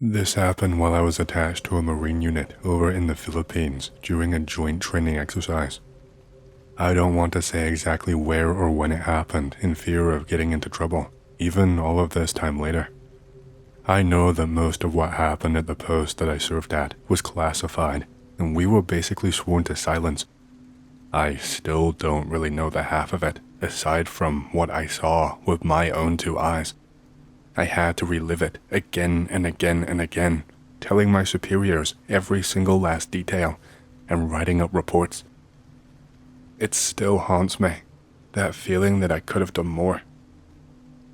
This happened while I was attached to a Marine unit over in the Philippines during a joint training exercise. I don't want to say exactly where or when it happened in fear of getting into trouble, even all of this time later. I know that most of what happened at the post that I served at was classified, and we were basically sworn to silence. I still don't really know the half of it, aside from what I saw with my own two eyes. I had to relive it again and again and again, telling my superiors every single last detail and writing up reports. It still haunts me, that feeling that I could have done more.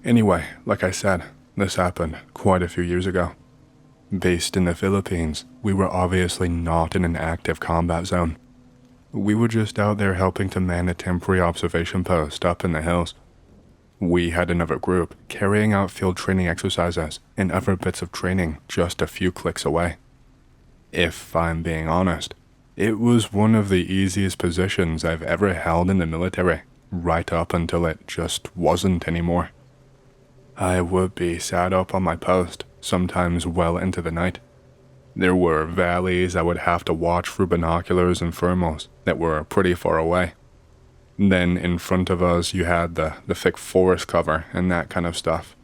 Anyway, like I said, this happened quite a few years ago. Based in the Philippines, we were obviously not in an active combat zone. We were just out there helping to man a temporary observation post up in the hills. We had another group carrying out field training exercises and other bits of training just a few clicks away. If I'm being honest, it was one of the easiest positions I've ever held in the military, right up until it just wasn't anymore. I would be sat up on my post, sometimes well into the night. There were valleys I would have to watch through binoculars and thermals that were pretty far away. Then in front of us you had the thick forest cover and that kind of stuff.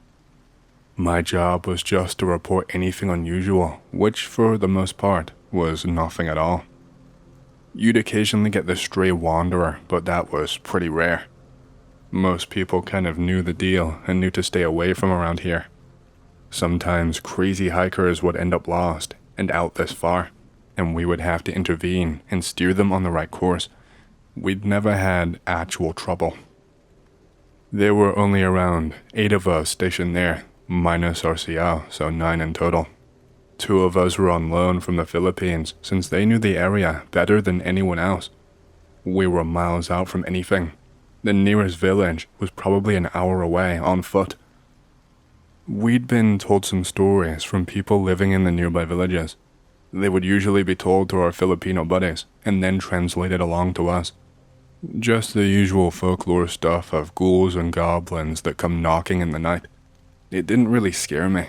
My job was just to report anything unusual, which for the most part was nothing at all. You'd occasionally get the stray wanderer, but that was pretty rare. Most people kind of knew the deal and knew to stay away from around here. Sometimes crazy hikers would end up lost and out this far, and we would have to intervene and steer them on the right course. We'd never had actual trouble. There were only around 8 of us stationed there, minus our CL, so 9 in total. 2 of us were on loan from the Philippines since they knew the area better than anyone else. We were miles out from anything. The nearest village was probably an hour away on foot. We'd been told some stories from people living in the nearby villages. They would usually be told to our Filipino buddies and then translated along to us. Just the usual folklore stuff of ghouls and goblins that come knocking in the night. It didn't really scare me.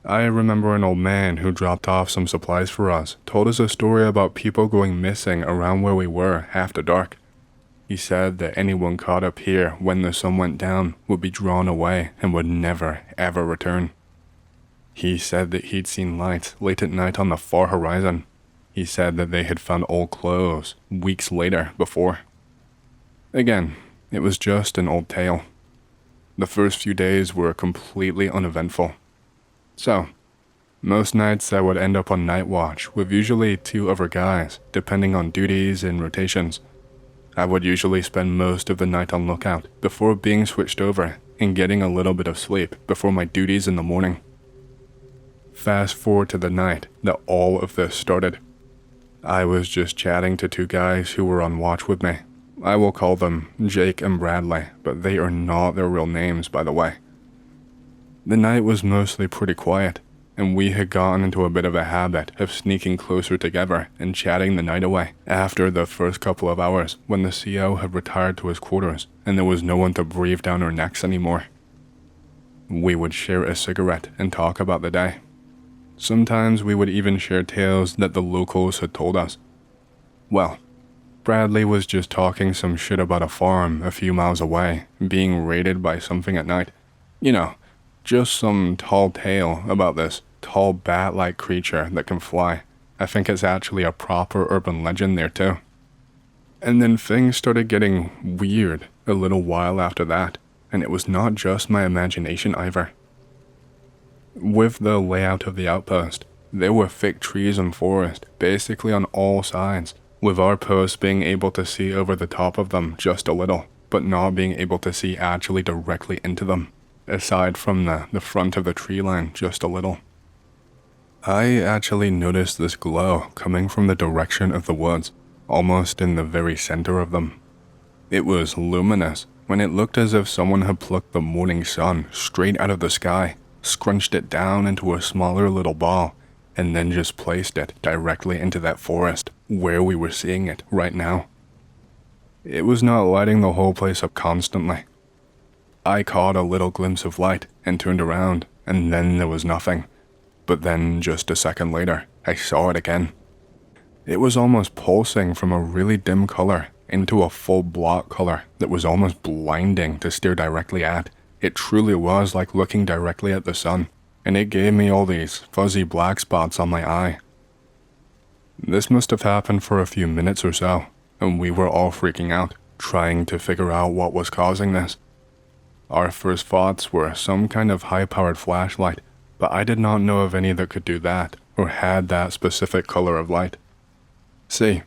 I remember an old man who dropped off some supplies for us told us a story about people going missing around where we were after dark. He said that anyone caught up here when the sun went down would be drawn away and would never, ever return. He said that he'd seen lights late at night on the far horizon. He said that they had found old clothes weeks later before. Again, it was just an old tale. The first few days were completely uneventful. So, most nights I would end up on night watch with usually 2 other guys, depending on duties and rotations. I would usually spend most of the night on lookout before being switched over and getting a little bit of sleep before my duties in the morning. Fast forward to the night that all of this started. I was just chatting to 2 guys who were on watch with me. I will call them Jake and Bradley, but they are not their real names, by the way. The night was mostly pretty quiet, and we had gotten into a bit of a habit of sneaking closer together and chatting the night away after the first couple of hours when the CO had retired to his quarters and there was no one to breathe down our necks anymore. We would share a cigarette and talk about the day. Sometimes we would even share tales that the locals had told us. Well, Bradley was just talking some shit about a farm a few miles away being raided by something at night. You know, just some tall tale about this tall bat-like creature that can fly. I think it's actually a proper urban legend there too. And then things started getting weird a little while after that, and it was not just my imagination either. With the layout of the outpost, there were thick trees and forest basically on all sides, with our post being able to see over the top of them just a little, but not being able to see actually directly into them, aside from the front of the tree line just a little. I actually noticed this glow coming from the direction of the woods, almost in the very center of them. It was luminous when it looked as if someone had plucked the morning sun straight out of the sky, scrunched it down into a smaller little ball, and then just placed it directly into that forest where we were seeing it right now. It was not lighting the whole place up constantly. I caught a little glimpse of light and turned around, and then there was nothing. But then, just a second later, I saw it again. It was almost pulsing from a really dim color into a full block color that was almost blinding to stare directly at. It truly was like looking directly at the sun, and it gave me all these fuzzy black spots on my eye. This must have happened for a few minutes or so, and we were all freaking out, trying to figure out what was causing this. Our first thoughts were some kind of high-powered flashlight, but I did not know of any that could do that or had that specific color of light. See,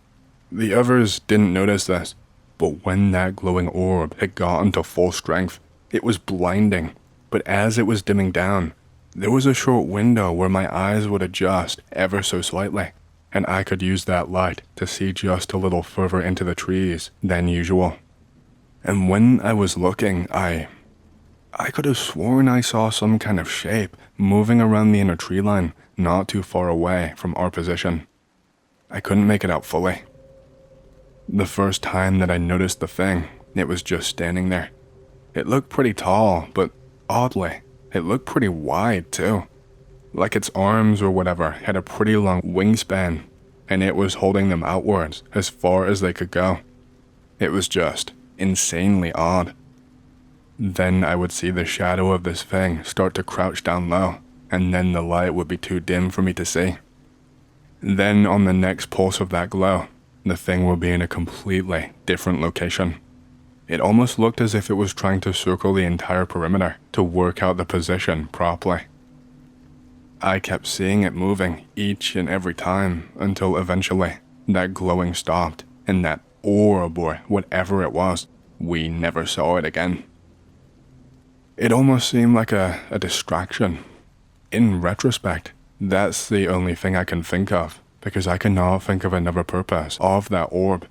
the others didn't notice this, but when that glowing orb had gotten to full strength, it was blinding. But as it was dimming down, there was a short window where my eyes would adjust ever so slightly, and I could use that light to see just a little further into the trees than usual. And when I was looking, I could have sworn I saw some kind of shape moving around the inner tree line not too far away from our position. I couldn't make it out fully. The first time that I noticed the thing, it was just standing there. It looked pretty tall, but oddly, it looked pretty wide too. Like its arms or whatever had a pretty long wingspan, and it was holding them outwards as far as they could go. It was just insanely odd. Then I would see the shadow of this thing start to crouch down low, and then the light would be too dim for me to see. Then on the next pulse of that glow, the thing would be in a completely different location. It almost looked as if it was trying to circle the entire perimeter to work out the position properly. I kept seeing it moving each and every time until eventually that glowing stopped, and that orb or whatever it was, we never saw it again. It almost seemed like a distraction. In retrospect, that's the only thing I can think of, because I cannot think of another purpose of that orb.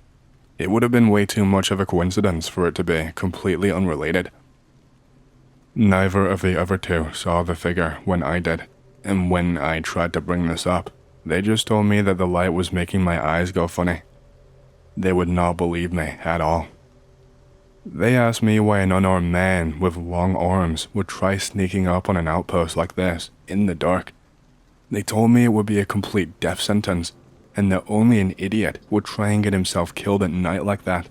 It would have been way too much of a coincidence for it to be completely unrelated. Neither of the other two saw the figure when I did, and when I tried to bring this up, they just told me that the light was making my eyes go funny. They would not believe me at all. They asked me why an unarmed man with long arms would try sneaking up on an outpost like this in the dark. They told me it would be a complete death sentence, and that only an idiot would try and get himself killed at night like that.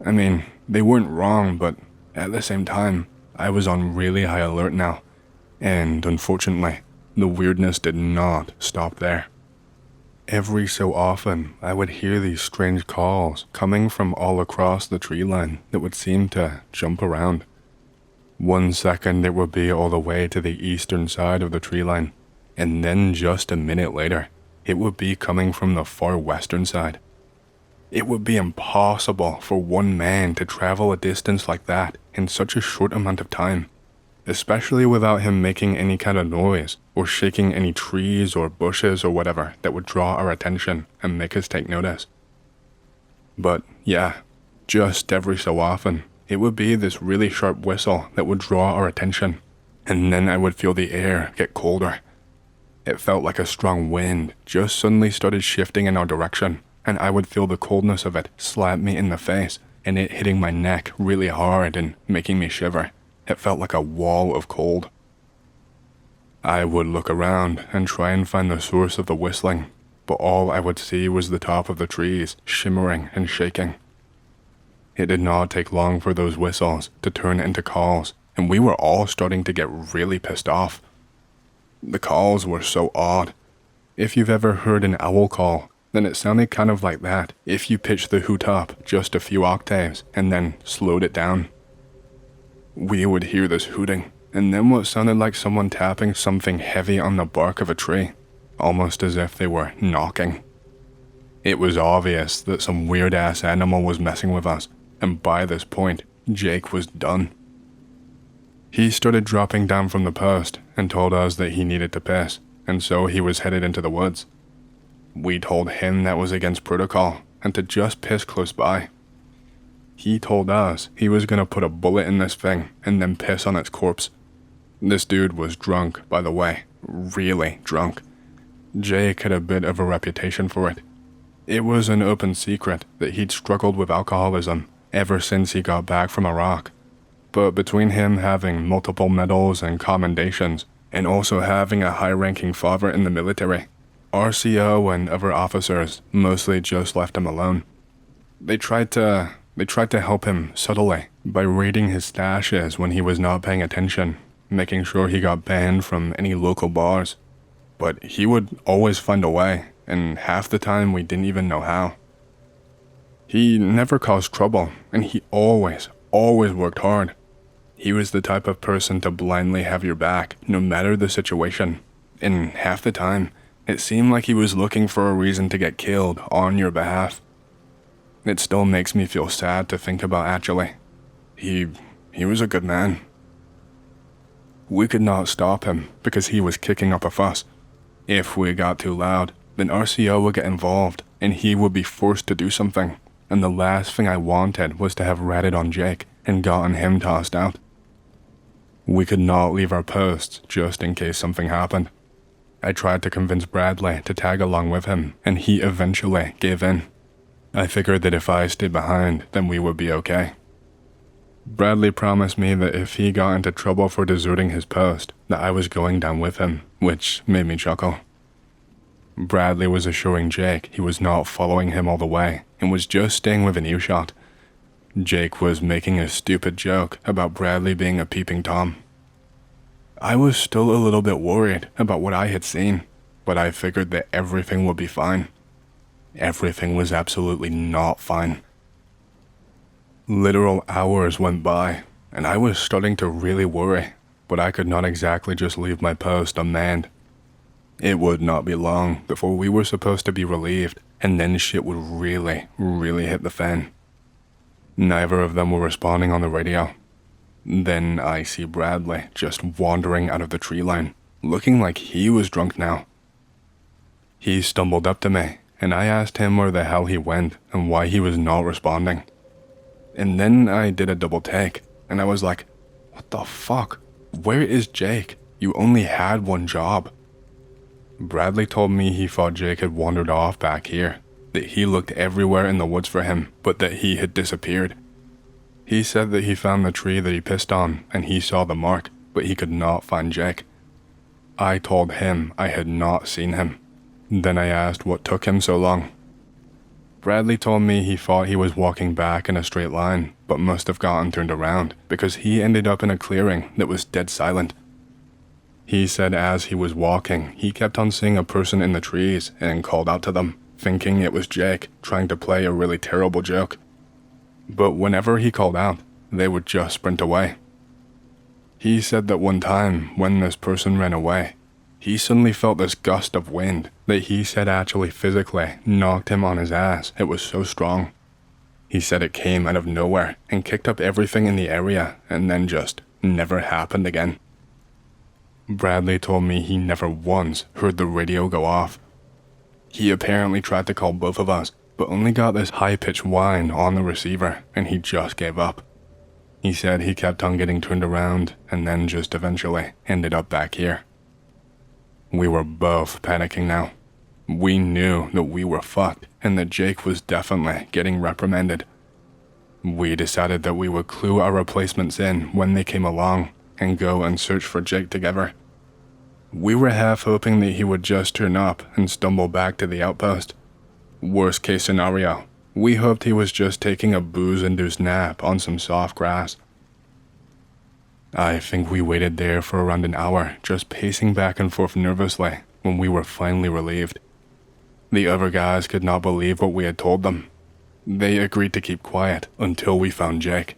I mean, they weren't wrong, but at the same time, I was on really high alert now, and unfortunately, the weirdness did not stop there. Every so often, I would hear these strange calls coming from all across the tree line that would seem to jump around. One second it would be all the way to the eastern side of the tree line, and then just a minute later, it would be coming from the far western side. It would be impossible for one man to travel a distance like that in such a short amount of time, especially without him making any kind of noise or shaking any trees or bushes or whatever that would draw our attention and make us take notice. But yeah, just every so often, it would be this really sharp whistle that would draw our attention, and then I would feel the air get colder. It felt like a strong wind just suddenly started shifting in our direction, and I would feel the coldness of it slap me in the face, and it hitting my neck really hard and making me shiver. It felt like a wall of cold. I would look around and try and find the source of the whistling, but all I would see was the top of the trees shimmering and shaking. It did not take long for those whistles to turn into calls, and we were all starting to get really pissed off. The calls were so odd. If you've ever heard an owl call, then it sounded kind of like that if you pitched the hoot up just a few octaves and then slowed it down. We would hear this hooting, and then what sounded like someone tapping something heavy on the bark of a tree, almost as if they were knocking. It was obvious that some weird-ass animal was messing with us, and by this point, Jake was done. He started dropping down from the post and told us that he needed to piss, and so he was headed into the woods. We told him that was against protocol, and to just piss close by. He told us he was gonna put a bullet in this thing and then piss on its corpse. This dude was drunk, by the way, really drunk. Jake had a bit of a reputation for it. It was an open secret that he'd struggled with alcoholism ever since he got back from Iraq. But between him having multiple medals and commendations and also having a high-ranking father in the military, RCO and other officers mostly just left him alone. They tried to help him subtly by raiding his stashes when he was not paying attention, making sure he got banned from any local bars. But he would always find a way, and half the time we didn't even know how. He never caused trouble, and he always worked hard. He was the type of person to blindly have your back, no matter the situation, and half the time, it seemed like he was looking for a reason to get killed on your behalf. It still makes me feel sad to think about actually. He was a good man. We could not stop him because he was kicking up a fuss. If we got too loud, then RCO would get involved and he would be forced to do something, and the last thing I wanted was to have ratted on Jake and gotten him tossed out. We could not leave our posts just in case something happened. I tried to convince Bradley to tag along with him, and he eventually gave in. I figured that if I stayed behind, then we would be okay. Bradley promised me that if he got into trouble for deserting his post, that I was going down with him, which made me chuckle. Bradley was assuring Jake he was not following him all the way and was just staying within earshot. Jake was making a stupid joke about Bradley being a peeping Tom. I was still a little bit worried about what I had seen, but I figured that everything would be fine. Everything was absolutely not fine. Literal hours went by, and I was starting to really worry, but I could not exactly just leave my post unmanned. It would not be long before we were supposed to be relieved, and then shit would really hit the fan. Neither of them were responding on the radio. Then I see Bradley just wandering out of the tree line, looking like he was drunk now. He stumbled up to me, and I asked him where the hell he went and why he was not responding. And then I did a double take, and I was like, what the fuck? Where is Jake? You only had one job. Bradley told me he thought Jake had wandered off back here, that he looked everywhere in the woods for him, but that he had disappeared. He said that he found the tree that he pissed on, and he saw the mark, but he could not find Jake. I told him I had not seen him. Then I asked what took him so long. Bradley told me he thought he was walking back in a straight line, but must have gotten turned around because he ended up in a clearing that was dead silent. He said as he was walking, he kept on seeing a person in the trees and called out to them, thinking it was Jake trying to play a really terrible joke. But whenever he called out, they would just sprint away. He said that one time when this person ran away, he suddenly felt this gust of wind that he said actually physically knocked him on his ass. It was so strong. He said it came out of nowhere and kicked up everything in the area and then just never happened again. Bradley told me he never once heard the radio go off. He apparently tried to call both of us, but only got this high-pitched whine on the receiver, and he just gave up. He said he kept on getting turned around, and then just eventually ended up back here. We were both panicking now. We knew that we were fucked, and that Jake was definitely getting reprimanded. We decided that we would clue our replacements in when they came along, and go and search for Jake together. We were half hoping that he would just turn up and stumble back to the outpost. Worst case scenario, we hoped he was just taking a booze-induced nap on some soft grass. I think we waited there for around an hour, just pacing back and forth nervously when we were finally relieved. The other guys could not believe what we had told them. They agreed to keep quiet until we found Jake.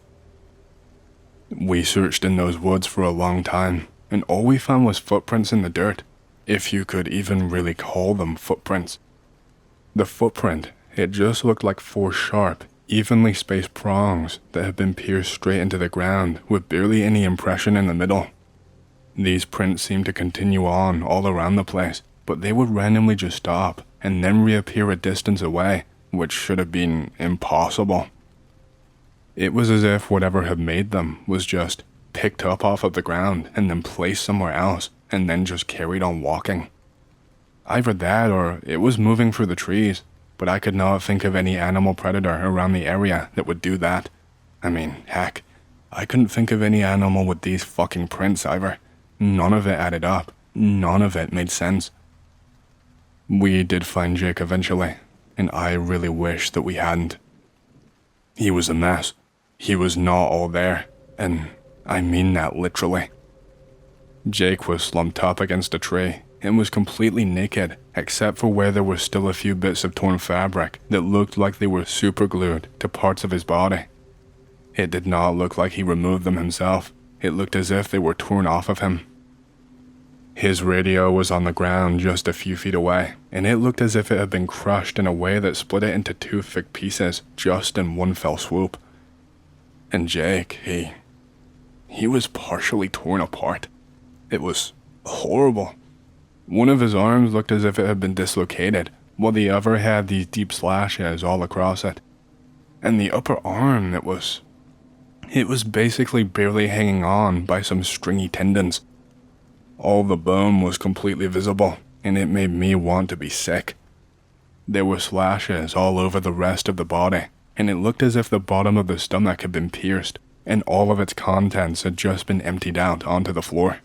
We searched in those woods for a long time, and all we found was footprints in the dirt, if you could even really call them footprints. The footprint, it just looked like 4 sharp, evenly spaced prongs that had been pierced straight into the ground with barely any impression in the middle. These prints seemed to continue on all around the place, but they would randomly just stop and then reappear a distance away, which should have been impossible. It was as if whatever had made them was just picked up off of the ground and then placed somewhere else and then just carried on walking. Either that or it was moving through the trees, but I could not think of any animal predator around the area that would do that. I mean, heck, I couldn't think of any animal with these fucking prints either. None of it added up. None of it made sense. We did find Jake eventually, and I really wish that we hadn't. He was a mess. He was not all there, and I mean that literally. Jake was slumped up against a tree and was completely naked, except for where there were still a few bits of torn fabric that looked like they were superglued to parts of his body. It did not look like he removed them himself. It looked as if they were torn off of him. His radio was on the ground just a few feet away, and it looked as if it had been crushed in a way that split it into two thick pieces just in one fell swoop. And Jake, he was partially torn apart. It was horrible. One of his arms looked as if it had been dislocated, while the other had these deep slashes all across it. And the upper arm, it was basically barely hanging on by some stringy tendons. All the bone was completely visible, and it made me want to be sick. There were slashes all over the rest of the body, and it looked as if the bottom of the stomach had been pierced, and all of its contents had just been emptied out onto the floor.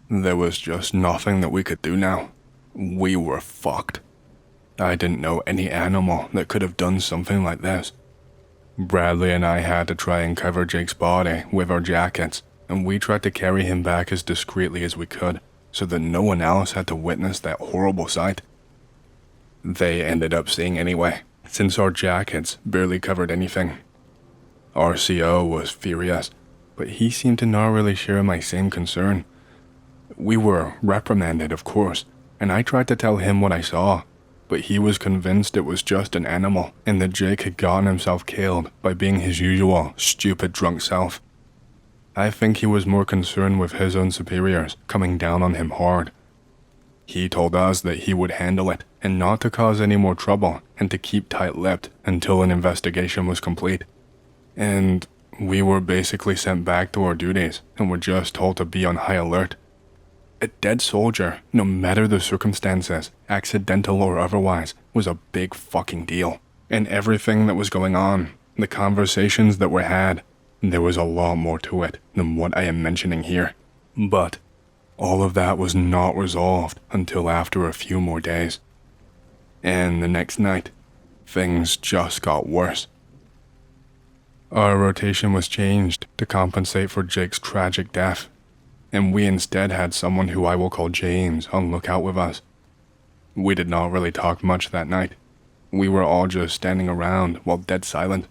There was just nothing that we could do now. We were fucked. I didn't know any animal that could have done something like this. Bradley and I had to try and cover Jake's body with our jackets, and we tried to carry him back as discreetly as we could, so that no one else had to witness that horrible sight. They ended up seeing anyway, since our jackets barely covered anything. RCO was furious, but he seemed to not really share my same concern. We were reprimanded, of course, and I tried to tell him what I saw, but he was convinced it was just an animal and that Jake had gotten himself killed by being his usual stupid drunk self. I think he was more concerned with his own superiors coming down on him hard. He told us that he would handle it and not to cause any more trouble and to keep tight-lipped until an investigation was complete. And we were basically sent back to our duties and were just told to be on high alert. A dead soldier, no matter the circumstances, accidental or otherwise, was a big fucking deal. And everything that was going on, the conversations that were had, there was a lot more to it than what I am mentioning here. But all of that was not resolved until after a few more days. And the next night, things just got worse. Our rotation was changed to compensate for Jake's tragic death, and we instead had someone who I will call James on lookout with us. We did not really talk much that night. We were all just standing around while dead silent.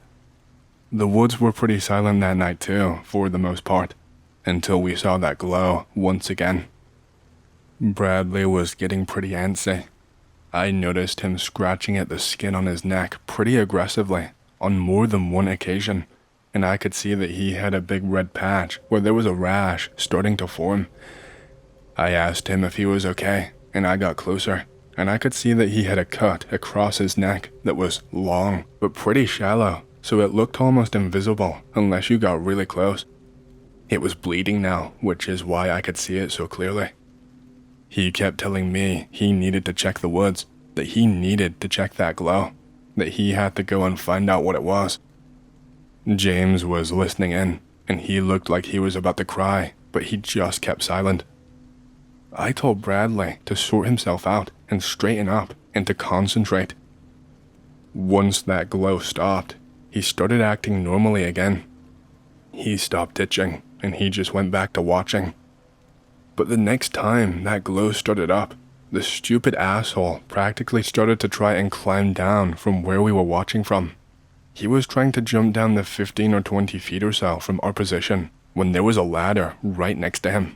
The woods were pretty silent that night too, for the most part, until we saw that glow once again. Bradley was getting pretty antsy. I noticed him scratching at the skin on his neck pretty aggressively on more than one occasion, and I could see that he had a big red patch where there was a rash starting to form. I asked him if he was okay, and I got closer, and I could see that he had a cut across his neck that was long, but pretty shallow, so it looked almost invisible unless you got really close. It was bleeding now, which is why I could see it so clearly. He kept telling me he needed to check the woods, that he needed to check that glow, that he had to go and find out what it was. James was listening in, and he looked like he was about to cry, but he just kept silent. I told Bradley to sort himself out and straighten up and to concentrate. Once that glow stopped, he started acting normally again. He stopped itching, and he just went back to watching. But the next time that glow started up, the stupid asshole practically started to try and climb down from where we were watching from. He was trying to jump down the 15 or 20 feet or so from our position when there was a ladder right next to him.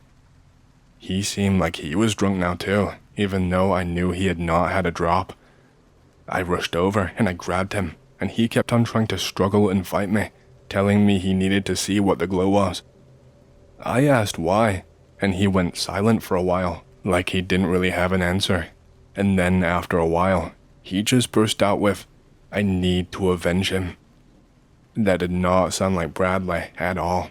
He seemed like he was drunk now too, even though I knew he had not had a drop. I rushed over and I grabbed him, and he kept on trying to struggle and fight me, telling me he needed to see what the glow was. I asked why, and he went silent for a while, like he didn't really have an answer. And then after a while, he just burst out with, "I need to avenge him." That did not sound like Bradley at all.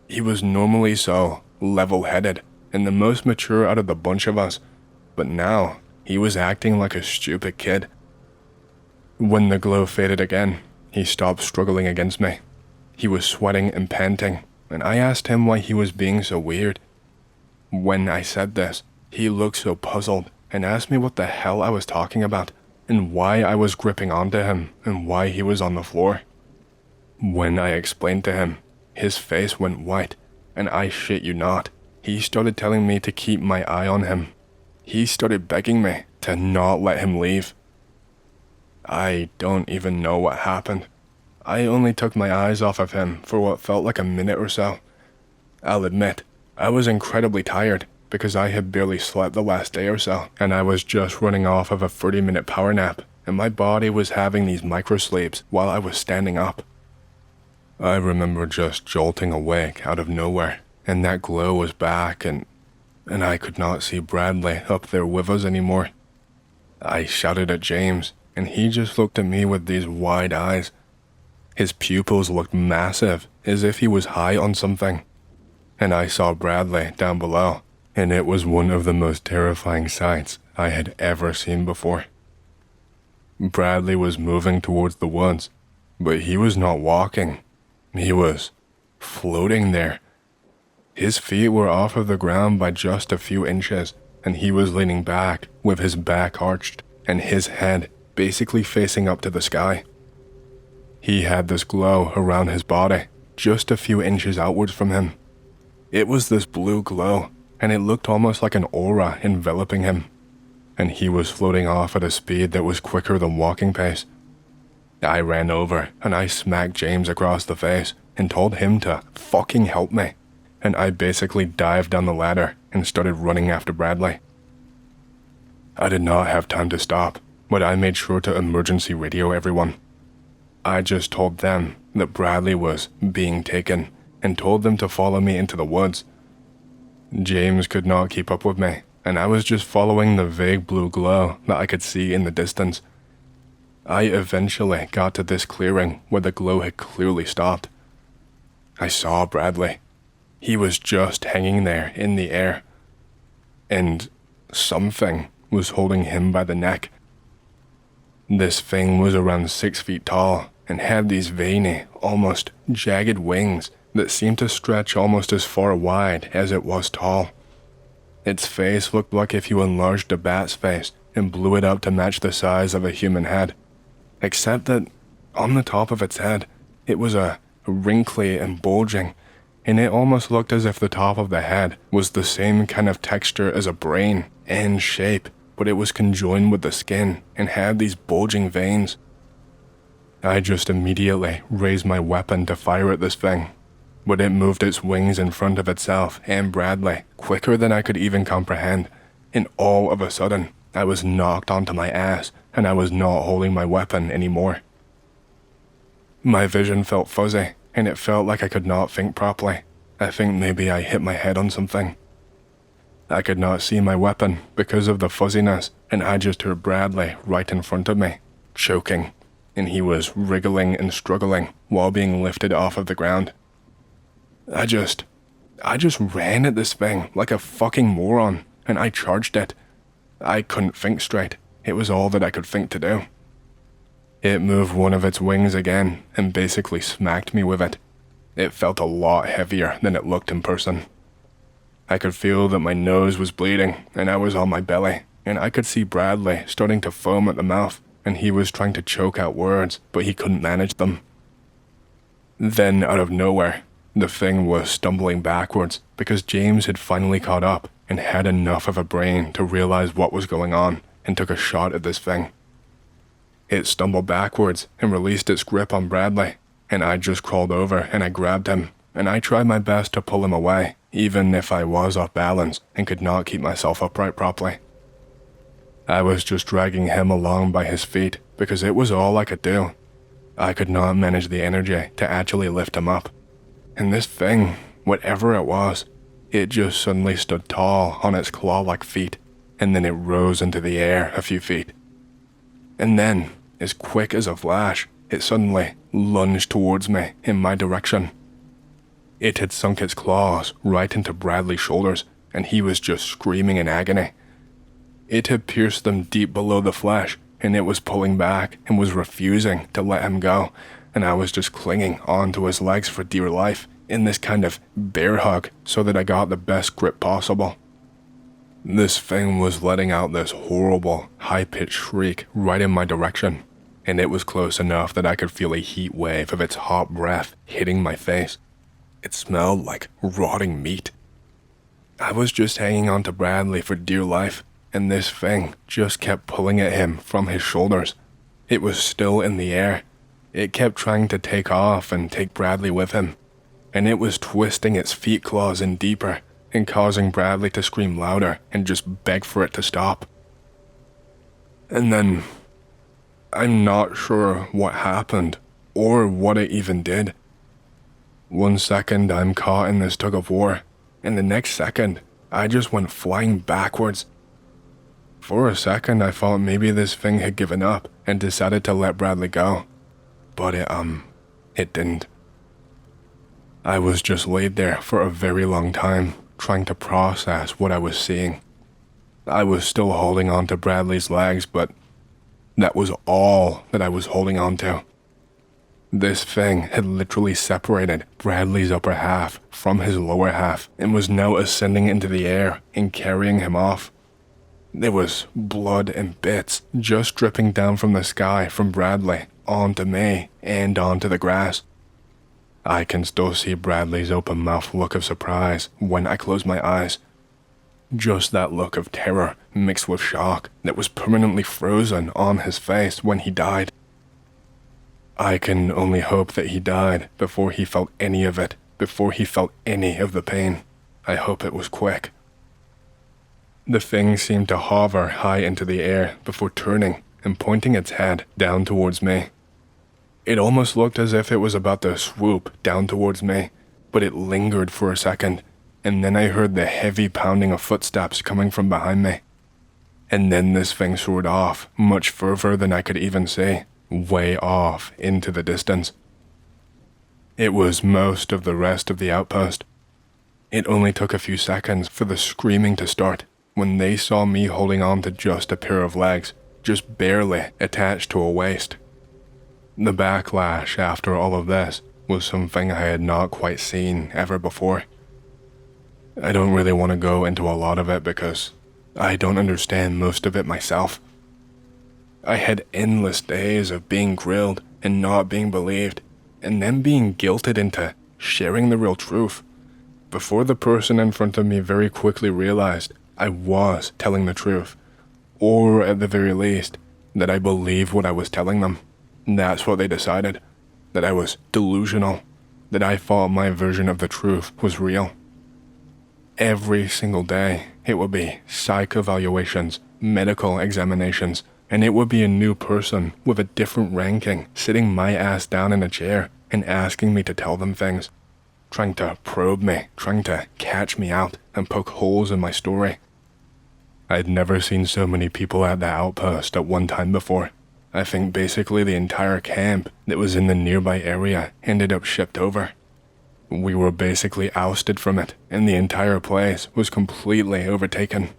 He was normally so level-headed and the most mature out of the bunch of us, but now he was acting like a stupid kid. When the glow faded again, he stopped struggling against me. He was sweating and panting, and I asked him why he was being so weird. When I said this, he looked so puzzled and asked me what the hell I was talking about and why I was gripping onto him and why he was on the floor. When I explained to him, his face went white, and I shit you not, he started telling me to keep my eye on him. He started begging me to not let him leave. I don't even know what happened. I only took my eyes off of him for what felt like a minute or so. I'll admit, I was incredibly tired because I had barely slept the last day or so, and I was just running off of a 30-minute power nap, and my body was having these micro-sleeps while I was standing up. I remember just jolting awake out of nowhere, and that glow was back, and I could not see Bradley up there with us anymore. I shouted at James, and he just looked at me with these wide eyes. His pupils looked massive, as if he was high on something. And I saw Bradley down below, and it was one of the most terrifying sights I had ever seen before. Bradley was moving towards the woods, but he was not walking. He was floating there. His feet were off of the ground by just a few inches, and he was leaning back with his back arched and his head basically facing up to the sky. He had this glow around his body, just a few inches outwards from him. It was this blue glow, and it looked almost like an aura enveloping him, and he was floating off at a speed that was quicker than walking pace. I ran over, and I smacked James across the face and told him to fucking help me, and I basically dived down the ladder and started running after Bradley. I did not have time to stop, but I made sure to emergency radio everyone. I just told them that Bradley was being taken and told them to follow me into the woods. James could not keep up with me, and I was just following the vague blue glow that I could see in the distance. I eventually got to this clearing where the glow had clearly stopped. I saw Bradley. He was just hanging there in the air, and something was holding him by the neck. This thing was around 6 feet tall and had these veiny, almost jagged wings that seemed to stretch almost as far wide as it was tall. Its face looked like if you enlarged a bat's face and blew it up to match the size of a human head, except that on the top of its head, it was wrinkly and bulging, and it almost looked as if the top of the head was the same kind of texture as a brain and shape, but it was conjoined with the skin and had these bulging veins. I just immediately raised my weapon to fire at this thing, but it moved its wings in front of itself and Bradley quicker than I could even comprehend, and all of a sudden, I was knocked onto my ass and I was not holding my weapon anymore. My vision felt fuzzy, and it felt like I could not think properly. I think maybe I hit my head on something. I could not see my weapon because of the fuzziness, and I just heard Bradley right in front of me, choking, and he was wriggling and struggling while being lifted off of the ground. I just ran at this thing like a fucking moron, and I charged it. I couldn't think straight. It was all that I could think to do. It moved one of its wings again and basically smacked me with it. It felt a lot heavier than it looked in person. I could feel that my nose was bleeding and I was on my belly, and I could see Bradley starting to foam at the mouth, and he was trying to choke out words, but he couldn't manage them. Then, out of nowhere, the thing was stumbling backwards because James had finally caught up and had enough of a brain to realize what was going on and took a shot at this thing. It stumbled backwards and released its grip on Bradley, and I just crawled over and I grabbed him, and I tried my best to pull him away, even if I was off balance and could not keep myself upright properly. I was just dragging him along by his feet because it was all I could do. I could not manage the energy to actually lift him up. And this thing, whatever it was, it just suddenly stood tall on its claw-like feet, and then it rose into the air a few feet. And then, as quick as a flash, it suddenly lunged towards me in my direction. It had sunk its claws right into Bradley's shoulders, and he was just screaming in agony. It had pierced them deep below the flesh, and it was pulling back and was refusing to let him go, and I was just clinging onto his legs for dear life, in this kind of bear hug so that I got the best grip possible. This thing was letting out this horrible, high-pitched shriek right in my direction, and it was close enough that I could feel a heat wave of its hot breath hitting my face. It smelled like rotting meat. I was just hanging on to Bradley for dear life, and this thing just kept pulling at him from his shoulders. It was still in the air. It kept trying to take off and take Bradley with him, and it was twisting its feet claws in deeper and causing Bradley to scream louder and just beg for it to stop. And then, I'm not sure what happened or what it even did. One second I'm caught in this tug of war, and the next second I just went flying backwards. For a second I thought maybe this thing had given up and decided to let Bradley go, but it didn't. I was just laid there for a very long time, trying to process what I was seeing. I was still holding on to Bradley's legs, but that was all that I was holding on to. This thing had literally separated Bradley's upper half from his lower half and was now ascending into the air and carrying him off. There was blood and bits just dripping down from the sky from Bradley onto me and onto the grass. I can still see Bradley's open mouth look of surprise when I close my eyes. Just that look of terror mixed with shock that was permanently frozen on his face when he died. I can only hope that he died before he felt any of it, before he felt any of the pain. I hope it was quick. The thing seemed to hover high into the air before turning and pointing its head down towards me. It almost looked as if it was about to swoop down towards me, but it lingered for a second, and then I heard the heavy pounding of footsteps coming from behind me. And then this thing soared off, much further than I could even see, way off into the distance. It was most of the rest of the outpost. It only took a few seconds for the screaming to start when they saw me holding on to just a pair of legs, just barely attached to a waist. The backlash after all of this was something I had not quite seen ever before. I don't really want to go into a lot of it because I don't understand most of it myself. I had endless days of being grilled and not being believed, and then being guilted into sharing the real truth, before the person in front of me very quickly realized I was telling the truth, or at the very least, that I believed what I was telling them. That's what they decided, that I was delusional, that I thought my version of the truth was real. Every single day, it would be psych evaluations, medical examinations, and it would be a new person with a different ranking sitting my ass down in a chair and asking me to tell them things, trying to probe me, trying to catch me out and poke holes in my story. I'd never seen so many people at the outpost at one time before. I think basically the entire camp that was in the nearby area ended up shipped over. We were basically ousted from it, and the entire place was completely overtaken.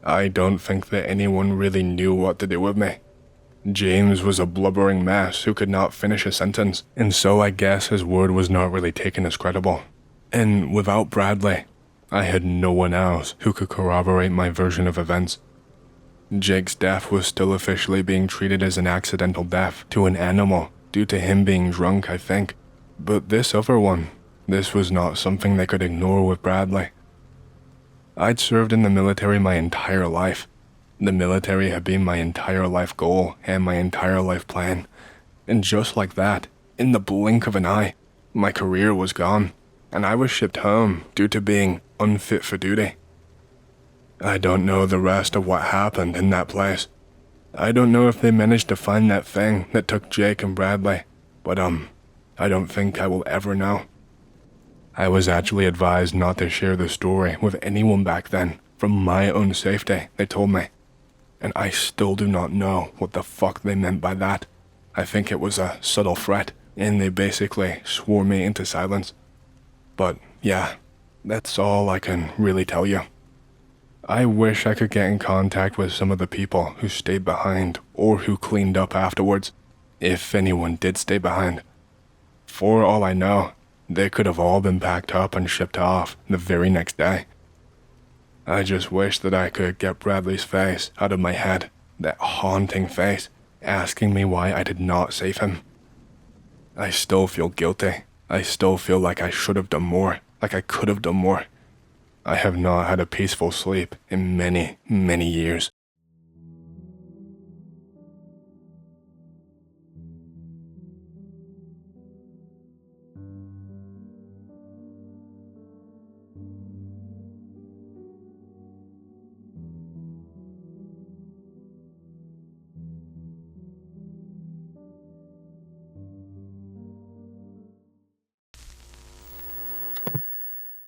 I don't think that anyone really knew what to do with me. James was a blubbering mess who could not finish a sentence, and so I guess his word was not really taken as credible. And without Bradley, I had no one else who could corroborate my version of events. Jake's death was still officially being treated as an accidental death to an animal due to him being drunk, I think. But this other one, this was not something they could ignore with Bradley. I'd served in the military my entire life. The military had been my entire life goal and my entire life plan. And just like that, in the blink of an eye, my career was gone, and I was shipped home due to being unfit for duty. I don't know the rest of what happened in that place. I don't know if they managed to find that thing that took Jake and Bradley, but I don't think I will ever know. I was actually advised not to share the story with anyone back then, from my own safety, they told me. And I still do not know what the fuck they meant by that. I think it was a subtle threat, and they basically swore me into silence. But yeah, that's all I can really tell you. I wish I could get in contact with some of the people who stayed behind or who cleaned up afterwards, if anyone did stay behind. For all I know, They could have all been packed up and shipped off the very next day. I just wish that I could get Bradley's face out of my head, that haunting face, asking me why I did not save him. I still feel guilty. I still feel like I should have done more, like I could have done more. I have not had a peaceful sleep in many, many years.